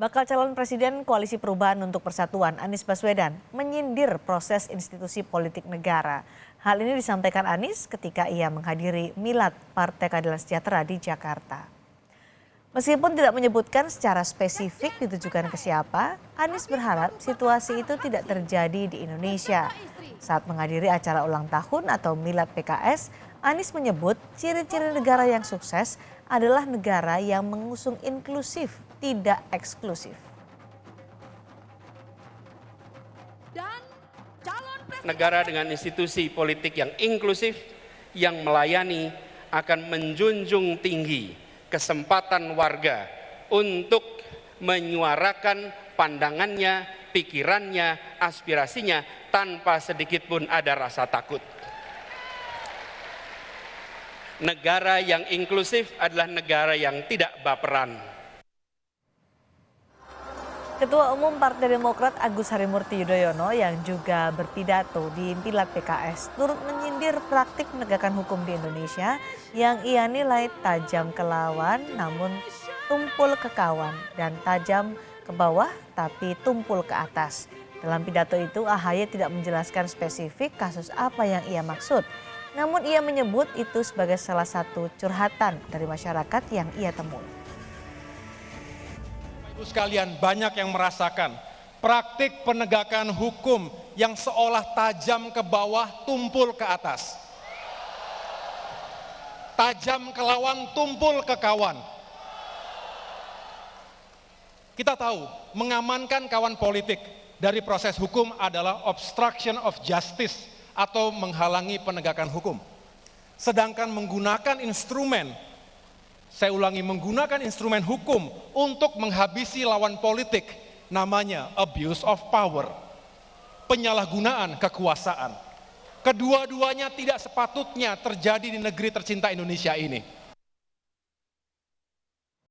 Bakal calon presiden Koalisi Perubahan untuk Persatuan Anies Baswedan menyindir proses institusi politik negara. Hal ini disampaikan Anies ketika ia menghadiri milad Partai Keadilan Sejahtera di Jakarta. Meskipun tidak menyebutkan secara spesifik ditujukan ke siapa, Anies berharap situasi itu tidak terjadi di Indonesia. Saat menghadiri acara ulang tahun atau milad PKS, Anies menyebut ciri-ciri negara yang sukses adalah negara yang mengusung inklusif, tidak eksklusif. Negara dengan institusi politik yang inklusif, yang melayani, akan menjunjung tinggi kesempatan warga untuk menyuarakan pandangannya, pikirannya, aspirasinya tanpa sedikit pun ada rasa takut. Negara yang inklusif adalah negara yang tidak baperan. Ketua Umum Partai Demokrat Agus Harimurti Yudhoyono yang juga berpidato di milad PKS turut menyindir praktik penegakan hukum di Indonesia yang ia nilai tajam ke lawan namun tumpul ke kawan dan tajam ke bawah tapi tumpul ke atas. Dalam pidato itu AHY tidak menjelaskan spesifik kasus apa yang ia maksud. Namun ia menyebut itu sebagai salah satu curhatan dari masyarakat yang ia temui. Ibu sekalian, banyak yang merasakan praktik penegakan hukum yang seolah tajam ke bawah, tumpul ke atas. Tajam ke lawan, tumpul ke kawan. Kita tahu, mengamankan kawan politik dari proses hukum adalah obstruction of justice atau menghalangi penegakan hukum. Sedangkan menggunakan instrumen, saya ulangi, menggunakan instrumen hukum untuk menghabisi lawan politik, namanya abuse of power, penyalahgunaan kekuasaan. Kedua-duanya tidak sepatutnya terjadi di negeri tercinta Indonesia ini.